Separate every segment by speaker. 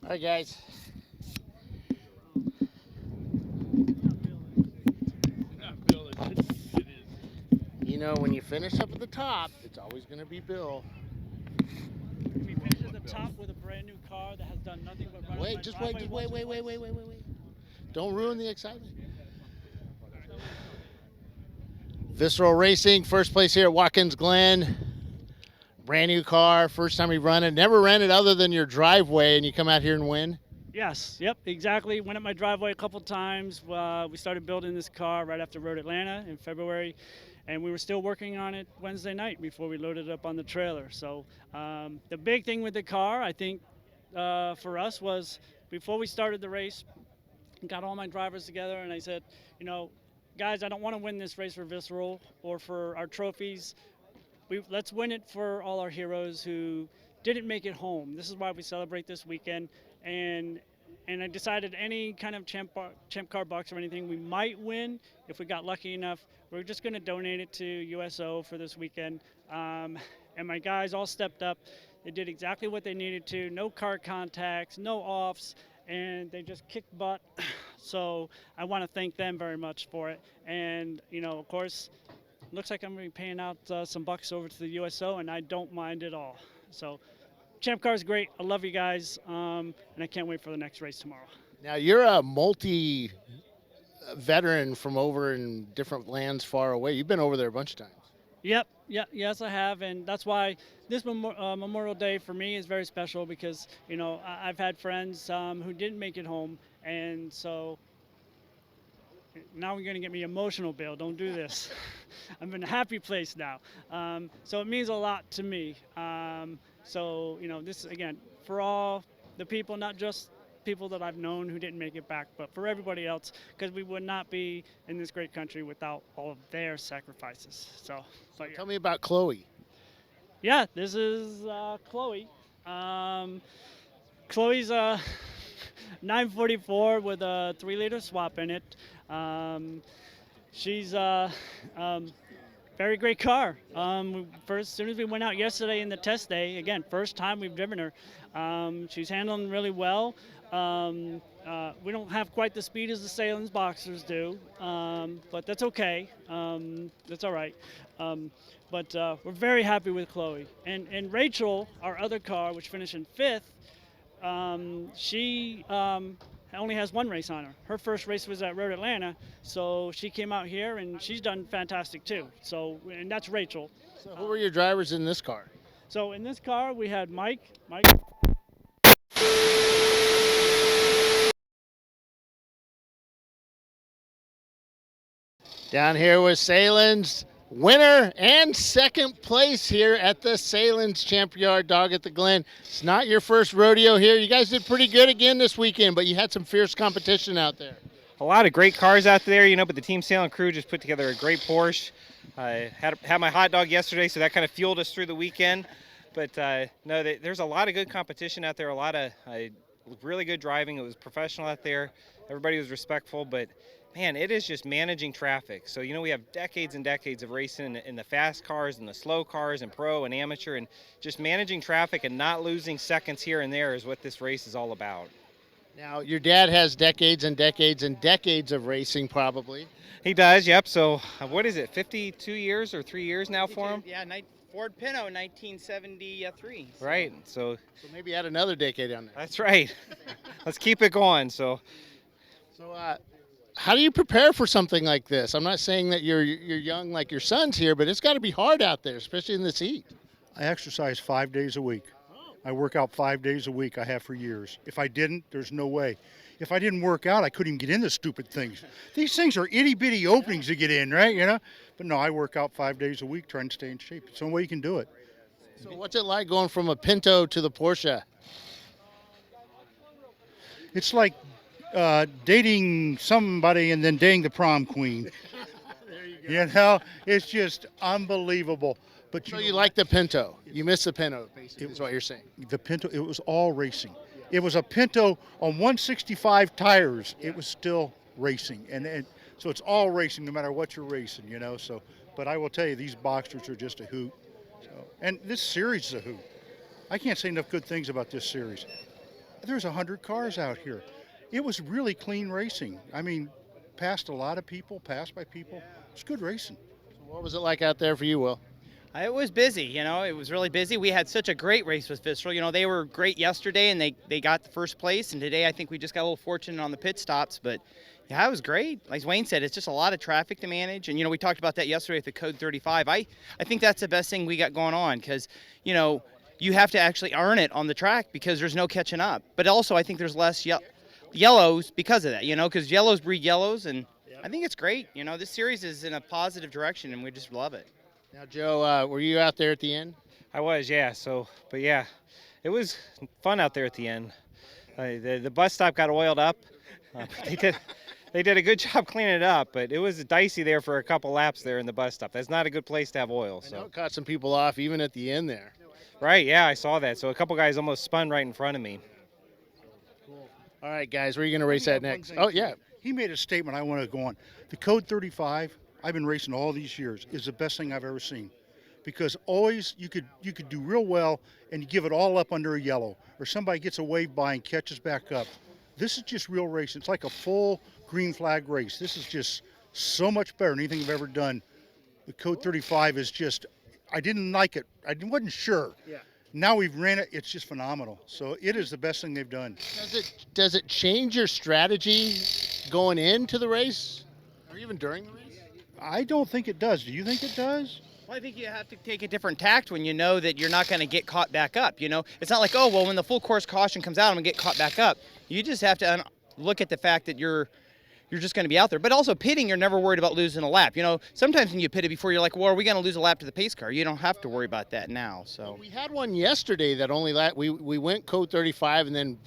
Speaker 1: All right, guys.
Speaker 2: Not Bill, it is.
Speaker 1: You know, when you finish up at the top, it's always going to be Bill.
Speaker 3: We finished at the top with a brand new car that has done nothing but run up my
Speaker 1: Wait, just wait,
Speaker 3: driveway
Speaker 1: just
Speaker 3: once
Speaker 1: wait,
Speaker 3: or
Speaker 1: wait, wait,
Speaker 3: twice.
Speaker 1: wait, wait, wait. Don't ruin the excitement. Visceral Racing, first place here at Watkins Glen. Brand new car, first time you run it. Never ran it other than your driveway, and you come out here and win.
Speaker 3: Yes, yep, exactly. Went up my driveway a couple times. We started building this car right after Road Atlanta in February, and we were still working on it Wednesday night before we loaded it up on the trailer. So the big thing with the car, I think, for us was before we started the race, got all my drivers together, and I said, you know, guys, I don't want to win this race for Visceral or for our trophies. Let's win it for all our heroes who didn't make it home. This is why we celebrate this weekend. And I decided any kind of champ car box or anything we might win if we got lucky enough. We're just going to donate it to USO for this weekend. And my guys all stepped up. They did exactly what they needed to. No car contacts, no offs, and they just kicked butt. So I want to thank them very much for it. And of course, looks like I'm going to be paying out some bucks over to the USO, and I don't mind at all. So, Champ Car is great. I love you guys, and I can't wait for the next race tomorrow.
Speaker 1: Now, you're a multi-veteran from over in different lands far away. You've been over there a bunch of times.
Speaker 3: Yep, yes, I have, and that's why this Memorial Day for me is very special because I've had friends who didn't make it home, and so now you're going to get me emotional, Bill. Don't do this. I'm in a happy place now. So it means a lot to me. This, again, for all the people, not just people that I've known who didn't make it back, but for everybody else, because we would not be in this great country without all of their sacrifices. But yeah.
Speaker 1: Tell me about Chloe.
Speaker 3: Yeah, this is Chloe. Chloe's 944 with a 3-liter swap in it. She's very great car. As soon as we went out yesterday in the test day, again, first time we've driven her. She's handling really well. We don't have quite the speed as the Sahlen's Boxers do, but that's okay. That's all right. But we're very happy with Chloe. And Rachel, our other car, which finished in 5th, she only has one race on her. Her first race was at Road Atlanta, so she came out here and she's done fantastic too. So, and that's Rachel.
Speaker 1: So who were your drivers in this car?
Speaker 3: So in this car we had Mike.
Speaker 1: Down here with Sahlen's winner and second place here at the Sahlen's ChampYard Dog at the Glen. It's not your first rodeo here. You guys did pretty good again this weekend, but you had some fierce competition out there.
Speaker 4: A lot of great cars out there, but the Team Sahlen crew just put together a great Porsche. I had my hot dog yesterday, so that kind of fueled us through the weekend. But no, there's a lot of good competition out there, a lot of really good driving. It was professional out there. Everybody was respectful, but man, it is just managing traffic. So, we have decades and decades of racing in the fast cars and the slow cars and pro and amateur, and just managing traffic and not losing seconds here and there is what this race is all about.
Speaker 1: Now, your dad has decades and decades and decades of racing probably.
Speaker 4: He does, yep. So, what is it, 52 years or 3 years now for him?
Speaker 5: Yeah, Ford Pinto, 1973. So.
Speaker 4: Right, so
Speaker 1: maybe add another decade on there.
Speaker 4: That's right. Let's keep it going.
Speaker 1: So how do you prepare for something like this? I'm not saying that you're young like your son's here, but it's got to be hard out there, especially in this heat.
Speaker 6: I exercise 5 days a week. I work out 5 days a week. I have for years. If I didn't, there's no way. If I didn't work out, I couldn't even get in the stupid things. These things are itty-bitty openings to get in, right? But no, I work out 5 days a week trying to stay in shape. It's the only way you can do it.
Speaker 1: So what's it like going from a Pinto to the Porsche?
Speaker 6: It's like dating somebody and then dating the prom queen. There you go. It's just unbelievable. But
Speaker 1: so you like the Pinto? You miss the Pinto, basically, is what you're saying.
Speaker 6: The Pinto, it was all racing. It was a Pinto on 165 tires. It was still racing, and so it's all racing, no matter what you're racing, So, but I will tell you, these Boxsters are just a hoot. So, and this series is a hoot. I can't say enough good things about this series. there's 100 cars out here. It was really clean racing. I mean, passed a lot of people, passed by people. It's good racing.
Speaker 1: What was it like out there for you, Will?
Speaker 5: It was busy, it was really busy. We had such a great race with Visceral. They were great yesterday and they got the first place. And today I think we just got a little fortunate on the pit stops. But yeah, it was great. Like Wayne said, it's just a lot of traffic to manage. And, we talked about that yesterday with the Code 35. I think that's the best thing we got going on because, you have to actually earn it on the track because there's no catching up. But also I think there's less yellows because of that, because yellows breed yellows. And I think it's great. This series is in a positive direction and we just love it.
Speaker 1: Now, Joe, were you out there at the end?
Speaker 4: I was, yeah. But yeah, it was fun out there at the end. The bus stop got oiled up. They did a good job cleaning it up, but it was dicey there for a couple laps there in the bus stop. That's not a good place to have oil.
Speaker 1: I know it caught some people off even at the end there.
Speaker 4: Right, yeah, I saw that. So a couple guys almost spun right in front of me.
Speaker 1: Cool. All right, guys, where are you going to race at next? Oh, yeah.
Speaker 6: He made a statement I want to go on. The Code 35, I've been racing all these years, is the best thing I've ever seen. Because always you could do real well and you give it all up under a yellow. Or somebody gets a wave by and catches back up. This is just real racing. It's like a full green flag race. This is just so much better than anything I've ever done. The Code 35 is just, I didn't like it. I wasn't sure.
Speaker 1: Yeah.
Speaker 6: Now we've ran it, it's just phenomenal. So it is the best thing they've done.
Speaker 1: Does it change your strategy going into the race or even during the race?
Speaker 6: I don't think it does. Do you think it does?
Speaker 5: Well, I think you have to take a different tact when you know that you're not going to get caught back up. It's not like, oh, well, when the full course caution comes out, I'm going to get caught back up. You just have to look at the fact that you're just going to be out there. But also pitting, you're never worried about losing a lap. Sometimes when you pit it before, you're like, well, are we going to lose a lap to the pace car? You don't have to worry about that now. So
Speaker 1: we had one yesterday that only we went Code 35 and then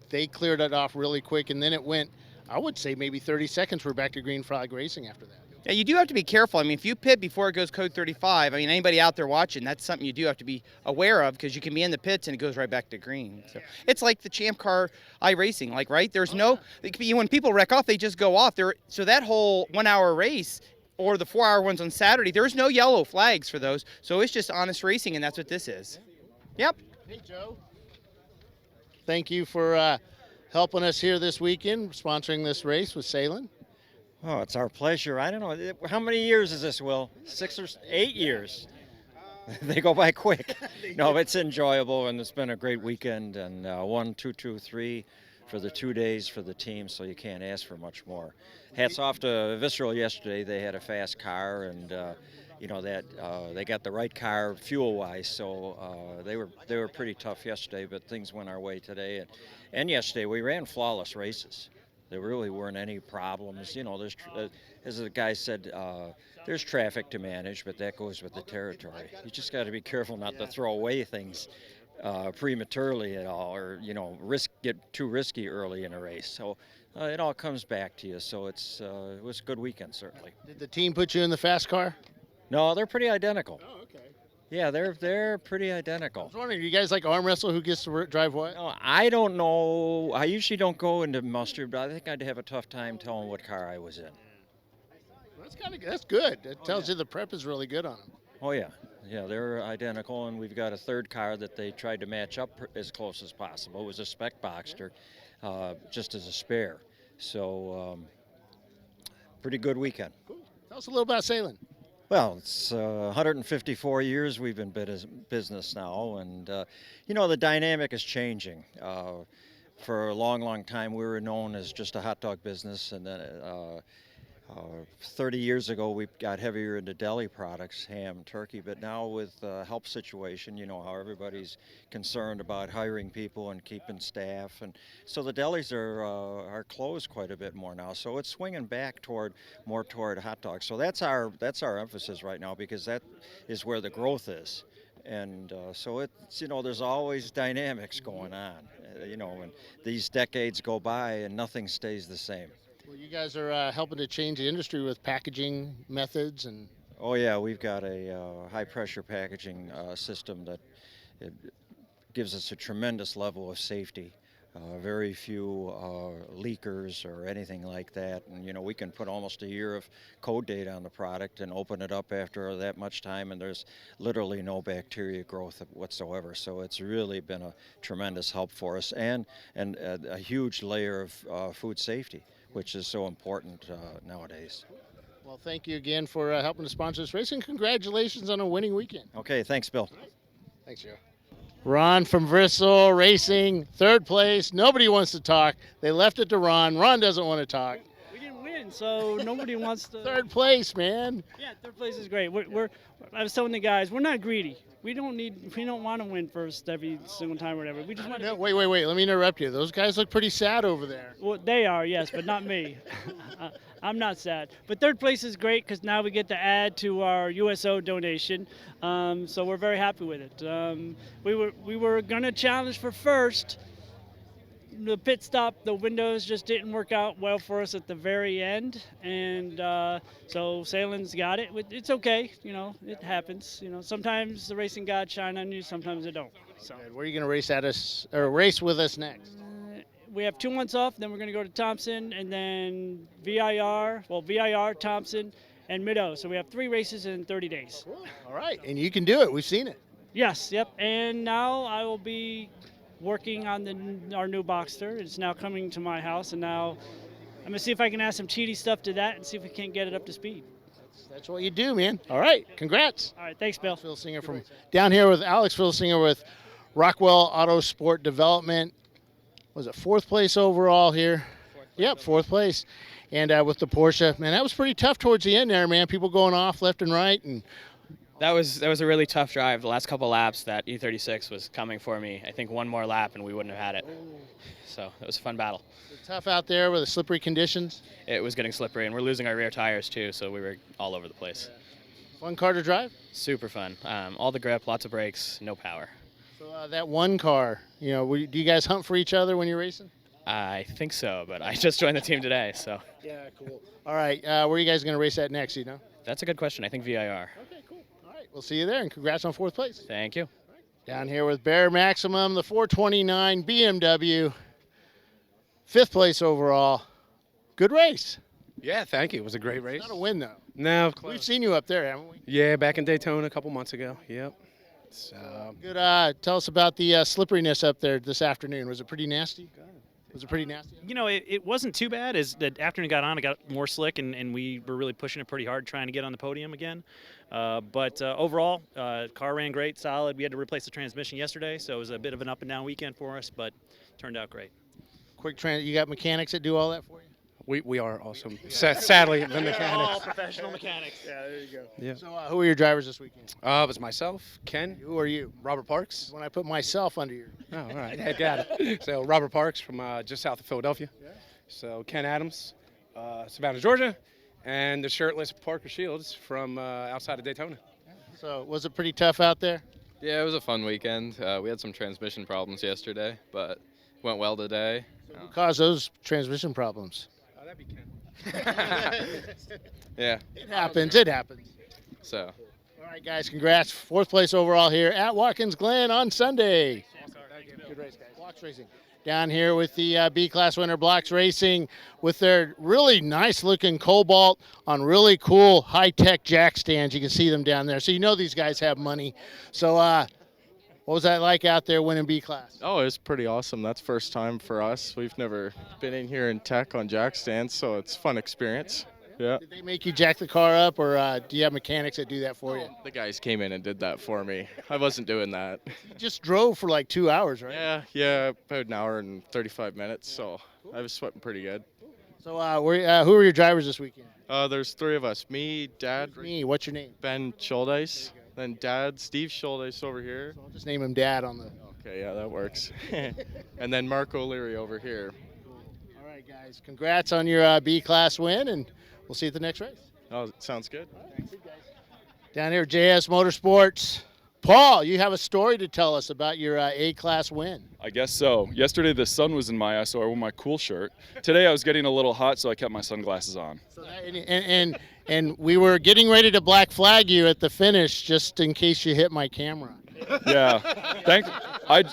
Speaker 1: they cleared it off really quick and then it went, I would say maybe 30 seconds. We're back to green flag racing after that.
Speaker 5: Yeah, you do have to be careful. I mean, if you pit before it goes Code 35, anybody out there watching, that's something you do have to be aware of because you can be in the pits and it goes right back to green. So it's like the ChampCar.Live racing, right? There's when people wreck off, they just go off. So that whole 1 hour race or the 4 hour ones on Saturday, there's no yellow flags for those. So it's just honest racing, and that's what this is. Yep.
Speaker 1: Hey, Joe. Thank you for helping us here this weekend, sponsoring this race with Sahlen.
Speaker 7: Oh, it's our pleasure. I don't know. How many years is this, Will? 6 or 8 years. They go by quick. No, it's enjoyable, and it's been a great weekend. And 1, 2, 2, 3 for the 2 days for the team, so you can't ask for much more. Hats off to Visceral yesterday. They had a fast car, and they got the right car fuel-wise. So they were pretty tough yesterday, but things went our way today. And yesterday we ran flawless races. There really weren't any problems. There's, as the guy said, there's traffic to manage, but that goes with the territory. You just got to be careful not to throw away things prematurely at all, or get too risky early in a race. So it all comes back to you. So it was a good weekend, certainly.
Speaker 1: Did the team put you in the fast car?
Speaker 7: No, they're pretty identical.
Speaker 1: Oh, okay.
Speaker 7: Yeah, they're pretty identical.
Speaker 1: I was wondering, do you guys like arm wrestle? Who gets to drive what?
Speaker 7: No, I don't know. I usually don't go into mustard, but I think I'd have a tough time telling what car I was in.
Speaker 1: Well, that's good. It tells you the prep is really good on them.
Speaker 7: Oh yeah, they're identical, and we've got a third car that they tried to match up as close as possible. It was a spec Boxster, just as a spare. So pretty good weekend.
Speaker 1: Cool. Tell us a little about Sahlen.
Speaker 7: Well, it's 154 years we've been business now, and the dynamic is changing. For a long, long time, we were known as just a hot dog business, and then 30 years ago, we got heavier into deli products, ham, turkey. But now with the help situation, how everybody's concerned about hiring people and keeping staff, and so the delis are closed quite a bit more now. So it's swinging back more toward hot dogs. So that's our emphasis right now, because that is where the growth is. And so it's there's always dynamics going on. When these decades go by and nothing stays the same.
Speaker 1: Well, you guys are helping to change the industry with packaging methods and.
Speaker 7: Oh yeah, we've got a high pressure packaging system that it gives us a tremendous level of safety. very few leakers or anything like that. And, we can put almost a year of code data on the product and open it up after that much time, and there's literally no bacteria growth whatsoever. So it's really been a tremendous help for us, and a huge layer of food safety, which is so important nowadays.
Speaker 1: Well, thank you again for helping to sponsor this race, and congratulations on a winning weekend.
Speaker 7: Okay, thanks, Bill.
Speaker 1: Thanks, Joe. Ron from Bristol Racing, third place. Nobody wants to talk. They left it to Ron. Ron doesn't want to talk.
Speaker 3: We didn't win, so nobody wants to.
Speaker 1: Third place, man.
Speaker 3: Yeah, third place is great. I was telling the guys, we're not greedy. We don't want to win first every single time or whatever. We just want to.
Speaker 1: Wait. Let me interrupt you. Those guys look pretty sad over there.
Speaker 3: Well, they are, yes, but not me. I'm not sad. But third place is great because now we get to add to our USO donation. So we're very happy with it. We were going to challenge for first. The pit stop, the windows just didn't work out well for us at the very end, and so Sahlen's got it. It's okay, it happens. Sometimes the racing gods shine on you, sometimes they don't. So
Speaker 1: Where are you going to race with us next?
Speaker 3: we have 2 months off, then we're going to go to Thompson, and then VIR, Thompson, and Mid-O. So we have 3 races in 30 days.
Speaker 1: Cool. All right, and you can do it. We've seen it.
Speaker 3: Yes, yep. And now I will be working on our new Boxster. It's now coming to my house, and now I'm going to see if I can add some cheaty stuff to that and see if we can't get it up to speed.
Speaker 1: That's what you do, man. All right, congrats.
Speaker 3: All right, thanks, Bill.
Speaker 1: Phil Singer from down here with Alex Philsinger with Rockwell Auto Sport Development. Was it 4th place overall here? Yep, 4th place. And with the Porsche, man, that was pretty tough towards the end there, man. People going off left and right, and
Speaker 8: that was a really tough drive. The last couple laps, that E36 was coming for me. I think one more lap and we wouldn't have had it. So it was a fun battle.
Speaker 1: Tough out there with the slippery conditions.
Speaker 8: It was getting slippery, and we're losing our rear tires too, so we were all over the place.
Speaker 1: Fun car to drive?
Speaker 8: Super fun. All the grip, lots of brakes, no power.
Speaker 1: So that one car, do you guys hunt for each other when you're racing?
Speaker 8: I think so, but I just joined the team today, so.
Speaker 1: Yeah, cool. All right, where are you guys going to race at next,
Speaker 8: That's a good question. I think VIR.
Speaker 1: Okay, cool. All right, we'll see you there, and congrats on 4th place.
Speaker 8: Thank you.
Speaker 1: Down here with Bear Maximum, the 429 BMW, 5th place overall. Good race.
Speaker 9: Yeah, thank you. It was a great race.
Speaker 1: Not a win, though.
Speaker 9: No,
Speaker 1: We've seen you up there, haven't we?
Speaker 9: Yeah, back in Daytona a couple months ago. Yep.
Speaker 1: Good. Tell us about the slipperiness up there this afternoon. Was it pretty nasty? Was it pretty nasty?
Speaker 10: It wasn't too bad. As the afternoon got on, it got more slick, and we were really pushing it pretty hard, trying to get on the podium again. But overall, car ran great, solid. We had to replace the transmission yesterday, so it was a bit of an up and down weekend for us, but turned out great.
Speaker 1: You got mechanics that do all that for you?
Speaker 9: We are awesome. Sadly, the mechanics.
Speaker 10: All professional mechanics.
Speaker 1: Yeah, there you go.
Speaker 9: Yeah.
Speaker 1: So who are your drivers this weekend?
Speaker 9: It was myself, Ken,
Speaker 1: Who are you?
Speaker 9: Robert Parks.
Speaker 1: When I put myself under your.
Speaker 9: Oh, all right. I got it. So Robert Parks from just south of Philadelphia. Yeah. So Ken Adams, Savannah, Georgia, and the shirtless Parker Shields from outside of Daytona.
Speaker 1: So was it pretty tough out there?
Speaker 11: Yeah, it was a fun weekend. We had some transmission problems yesterday, but went well today.
Speaker 1: Who caused those transmission problems?
Speaker 9: Oh, that'd be Ken.
Speaker 11: Yeah.
Speaker 1: It happens.
Speaker 11: So.
Speaker 1: All right, guys, congrats. 4th place overall here at Watkins Glen on Sunday. Good race, guys. Blocks Racing. Down here with the B-Class winner, Blocks Racing, with their really nice-looking Cobalt on really cool high-tech jack stands. You can see them down there. So these guys have money. So what was that like out there winning B-Class?
Speaker 12: Oh, it was pretty awesome. That's first time for us. We've never been in here in tech on jack stands, so it's a fun experience. Yeah.
Speaker 1: Did they make you jack the car up, or do you have mechanics that do that for you?
Speaker 12: The guys came in and did that for me. I wasn't doing that.
Speaker 1: You just drove for like 2 hours, right?
Speaker 12: Yeah, about an hour and 35 minutes, so I was sweating pretty good.
Speaker 1: So who are your drivers this weekend?
Speaker 12: There's 3 of us. Me, Dad.
Speaker 1: Me, what's your name?
Speaker 12: Ben Schuldeis. Then Dad, Steve Schuldeis over here.
Speaker 1: So I'll just name him Dad on the...
Speaker 12: Okay, yeah, that works. And then Mark O'Leary over here.
Speaker 1: All right, guys. Congrats on your B-Class win, and we'll see you at the next race.
Speaker 12: Oh, sounds good.
Speaker 1: Thanks, guys. Down here, JS Motorsports. Paul, you have a story to tell us about your A-Class win.
Speaker 13: I guess so. Yesterday the sun was in my eye, so I wore my cool shirt. Today I was getting a little hot, so I kept my sunglasses on.
Speaker 1: So and we were getting ready to black flag you at the finish just in case you hit my camera.
Speaker 13: Yeah.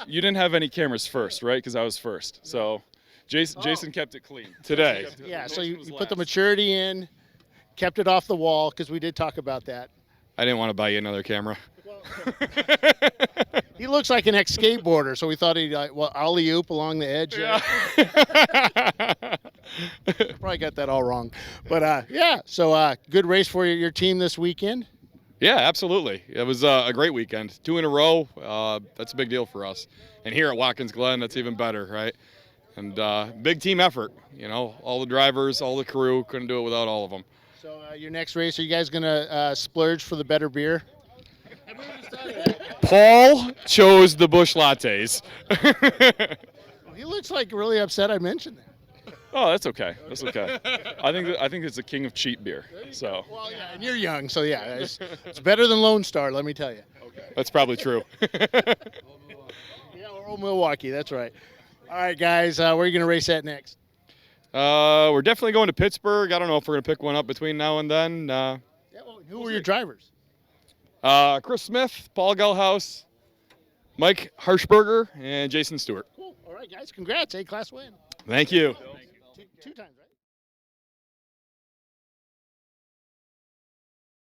Speaker 13: You didn't have any cameras first, right? Because I was first. So Jason kept it clean today.
Speaker 1: Yeah, so you put the maturity in, kept it off the wall, because we did talk about that.
Speaker 14: I didn't want to buy you another camera.
Speaker 1: He looks like an ex-skateboarder, so we thought he'd alley-oop along the edge.
Speaker 13: Yeah.
Speaker 1: Probably got that all wrong. But, so good race for your team this weekend.
Speaker 14: Yeah, absolutely. It was a great weekend. 2 in a row, that's a big deal for us. And here at Watkins Glen, that's even better, right? And big team effort, all the drivers, all the crew, couldn't do it without all of them.
Speaker 1: So your next race, are you guys going to splurge for the better beer?
Speaker 14: Paul chose the Busch Lattes.
Speaker 1: He looks like really upset I mentioned that.
Speaker 13: Oh, that's okay. That's okay. I think it's the king of cheap beer. So.
Speaker 1: Well, yeah, and you're young, so yeah, it's better than Lone Star, let me tell you.
Speaker 14: Okay. That's probably true.
Speaker 1: Yeah, or Old Milwaukee, that's right. All right, guys, where are you going to race at next?
Speaker 14: We're definitely going to Pittsburgh. I don't know if we're going to pick one up between now and then.
Speaker 1: Who were your drivers?
Speaker 14: Chris Smith, Paul Gelhaus, Mike Harshberger, and Jason Stewart.
Speaker 1: Cool. All right, guys, congrats. A-class win.
Speaker 14: Thank you.
Speaker 1: Two times, right?